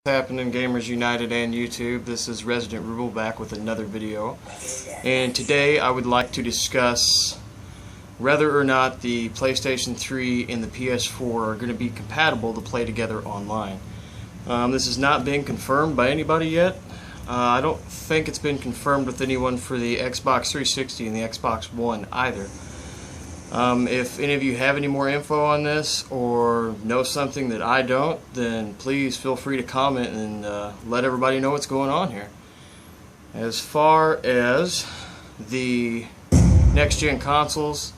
Happening, Gamers United and YouTube. This is Resident Ruble back with another video, and today I would like to discuss whether or not the PlayStation 3 and the PS4 are going to be compatible to play together online. This has not been confirmed by anybody yet. I don't think it's been confirmed with anyone for the Xbox 360 and the Xbox1 either. If any of you have any more info on this or know something that I don't, then please feel free to comment and let everybody know what's going on here. As far as the next-gen consoles,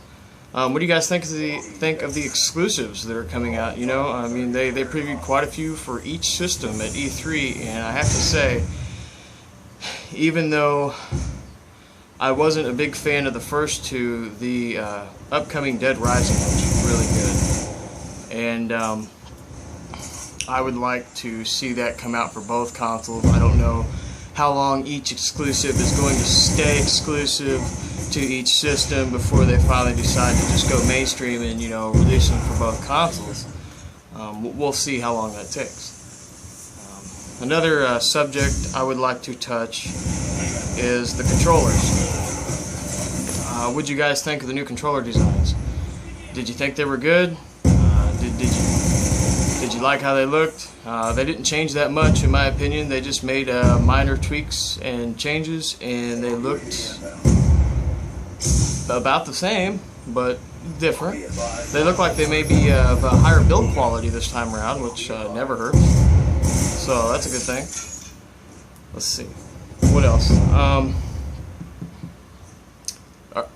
what do you guys think of the exclusives that are coming out? You know, I mean, they previewed quite a few for each system at E3, and I have to say, even though I wasn't a big fan of the first two, the upcoming Dead Rising looks really good, and I would like to see that come out for both consoles. I don't know how long each exclusive is going to stay exclusive to each system before they finally decide to just go mainstream and, you know, release them for both consoles. We'll see how long that takes. Another subject I would like to touch is the controllers. What'd you guys think of the new controller designs? Did you think they were good? Did you like how they looked? They didn't change that much, in my opinion. They just made minor tweaks and changes, and they looked about the same, but different. They look like they may be of a higher build quality this time around, which never hurts. So that's a good thing. Let's see. What else?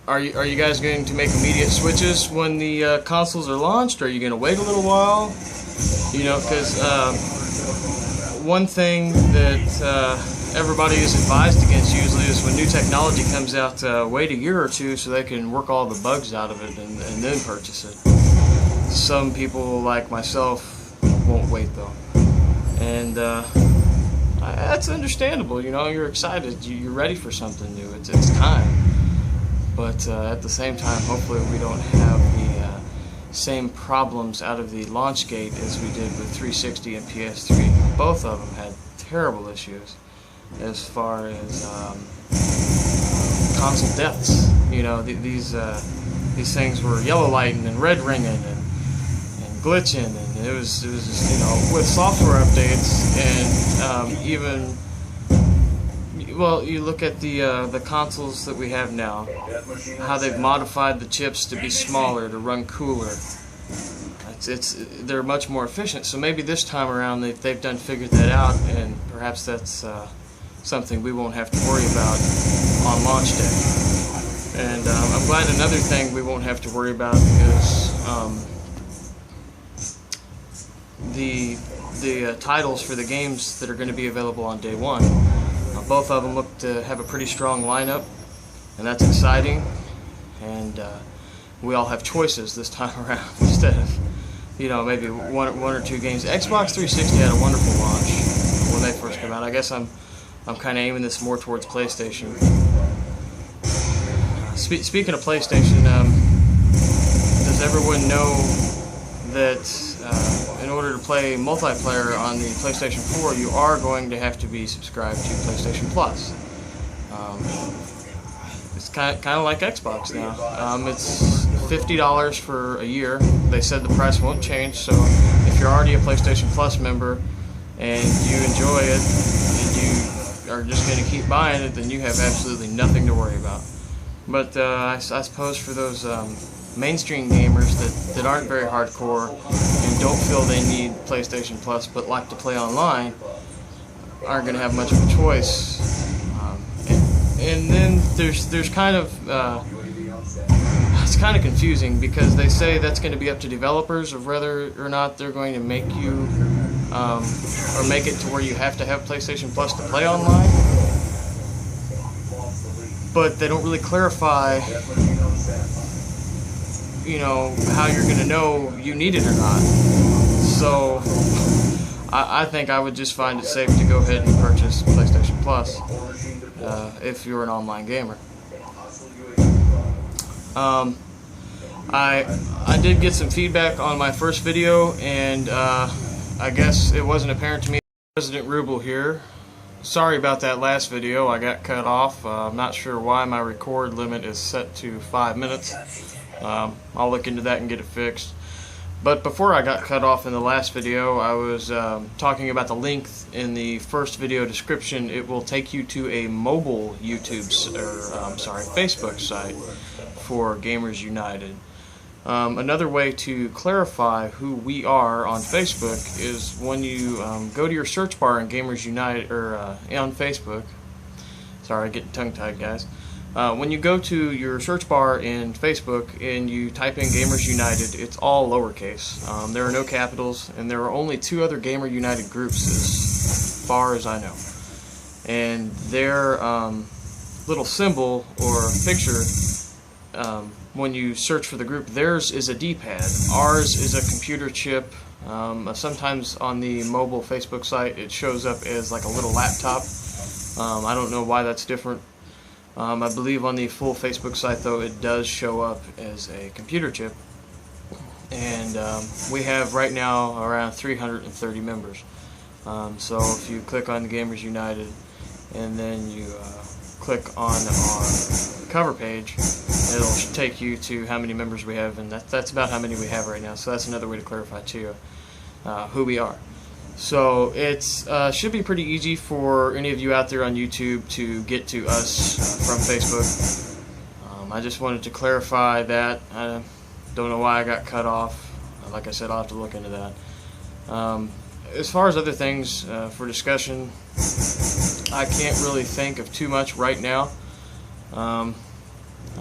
Are you guys going to make immediate switches when the consoles are launched, or are you going to wait a little while? You know, because one thing that everybody is advised against usually is when new technology comes out, wait a year or two so they can work all the bugs out of it and then purchase it. Some people like myself won't wait though, and that's understandable. You know, you're excited, you're ready for something new. It's time. But at the same time, hopefully we don't have the same problems out of the launch gate as we did with 360 and PS3. Both of them had terrible issues as far as console deaths. You know, these things were yellow lighting and red ringing and glitching, and it was just, you know, with software updates and even. Well, you look at the consoles that we have now, how they've modified the chips to be smaller, to run cooler. They're much more efficient. So maybe this time around they've figured that out, and perhaps that's something we won't have to worry about on launch day. And I'm glad another thing we won't have to worry about is the titles for the games that are going to be available on day one. Both of them look to have a pretty strong lineup, and that's exciting. And we all have choices this time around instead of, you know, maybe one or two games. Xbox 360 had a wonderful launch when they first came out. I guess I'm kind of aiming this more towards PlayStation. Speaking of PlayStation, does everyone know that in order to play multiplayer on the PlayStation 4, you are going to have to be subscribed to PlayStation Plus. It's kind of like Xbox now. It's $50 for a year. They said the price won't change, so if you're already a PlayStation Plus member and you enjoy it and you are just going to keep buying it, then you have absolutely nothing to worry about. But I suppose for those mainstream gamers that aren't very hardcore and don't feel they need PlayStation Plus but like to play online, aren't going to have much of a choice. And then there's kind of it's kind of confusing, because they say that's going to be up to developers of whether or not they're going to make you or make it to where you have to have PlayStation Plus to play online, but they don't really clarify, you know, how you're going to know you need it or not. So I think I would just find it safe to go ahead and purchase PlayStation Plus if you're an online gamer. I did get some feedback on my first video, and I guess it wasn't apparent to me Resident Ruble here. Sorry about that last video, I got cut off. I'm not sure why my record limit is set to 5 minutes. I'll look into that and get it fixed. But before I got cut off in the last video, I was talking about the link in the first video description. It will take you to a mobile Facebook site for Gamers United. Another way to clarify who we are on Facebook is when you go to your search bar in Gamers United on Facebook. Sorry, getting tongue-tied, guys. When you go to your search bar in Facebook and you type in Gamers United, it's all lowercase. There are no capitals, and there are only 2 other Gamer United groups as far as I know. And their little symbol or picture, when you search for the group, theirs is a D-pad. Ours is a computer chip. Sometimes on the mobile Facebook site it shows up as like a little laptop. I don't know why that's different. I believe on the full Facebook site though it does show up as a computer chip. And we have right now around 330 members. So if you click on the Gamers United and then you click on our cover page, it'll take you to how many members we have, and that's about how many we have right now. So that's another way to clarify to you who we are. So it's should be pretty easy for any of you out there on YouTube to get to us from Facebook. I just wanted to clarify that. I don't know why I got cut off. Like I said, I'll have to look into that. As far as other things for discussion, I can't really think of too much right now.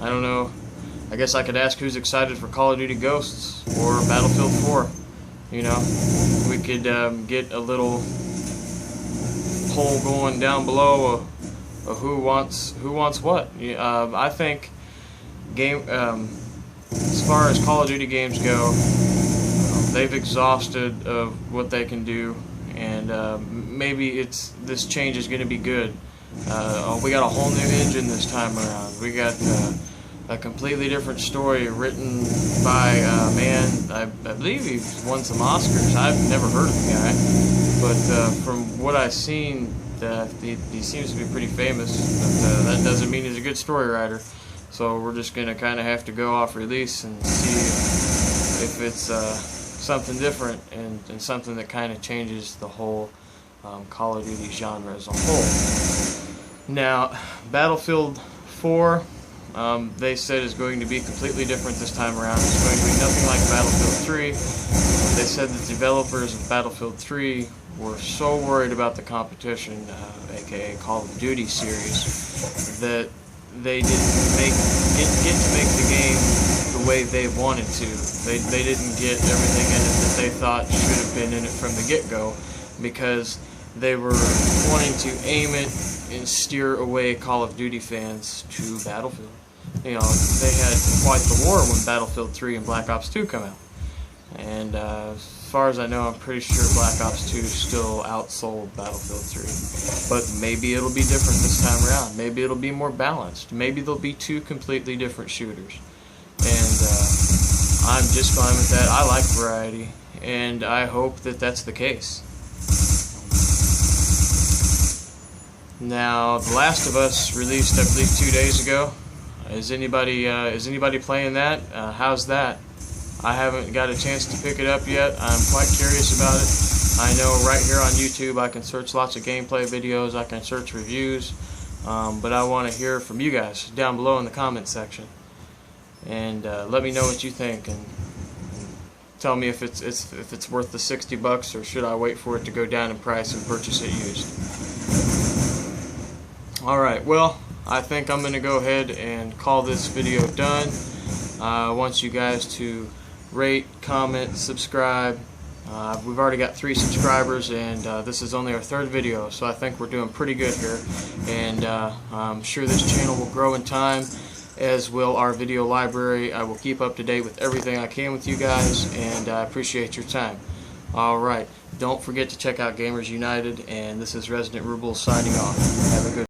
I don't know. I guess I could ask who's excited for Call of Duty Ghosts or Battlefield 4. You know, we could get a little poll going down below of who wants what. I think as far as Call of Duty games go, they've exhausted of what they can do, and maybe this change is going to be good. We got a whole new engine this time around. We got a completely different story written by a man, I believe he's won some Oscars. I've never heard of the guy, but from what I've seen, he seems to be pretty famous, but that doesn't mean he's a good story writer. So we're just going to kind of have to go off release and see if it's something different and something that kind of changes the whole Call of Duty genre as a whole. Now, Battlefield 4, they said is going to be completely different this time around. It's going to be nothing like Battlefield 3. They said the developers of Battlefield 3 were so worried about the competition, aka Call of Duty series, that they didn't get to make the game the way they wanted to. They didn't get everything in it that they thought should have been in it from the get-go, because they were wanting to aim it and steer away Call of Duty fans to Battlefield. You know, they had quite the war when Battlefield 3 and Black Ops 2 come out. And as far as I know, I'm pretty sure Black Ops 2 still outsold Battlefield 3. But maybe it'll be different this time around. Maybe it'll be more balanced. Maybe there'll be 2 completely different shooters. And I'm just fine with that. I like variety, and I hope that that's the case. Now, The Last of Us released, I believe, 2 days ago. Is anybody playing that? How's that? I haven't got a chance to pick it up yet. I'm quite curious about it. I know right here on YouTube I can search lots of gameplay videos, I can search reviews, but I want to hear from you guys down below in the comment section. And let me know what you think, and tell me if it's worth the $60, or should I wait for it to go down in price and purchase it used. Alright, well, I think I'm going to go ahead and call this video done. I want you guys to rate, comment, subscribe. We've already got 3 subscribers, and this is only our 3rd video, so I think we're doing pretty good here. And I'm sure this channel will grow in time, as will our video library. I will keep up to date with everything I can with you guys, and I appreciate your time. Alright, don't forget to check out Gamers United, and this is Resident Ruble signing off. Have a good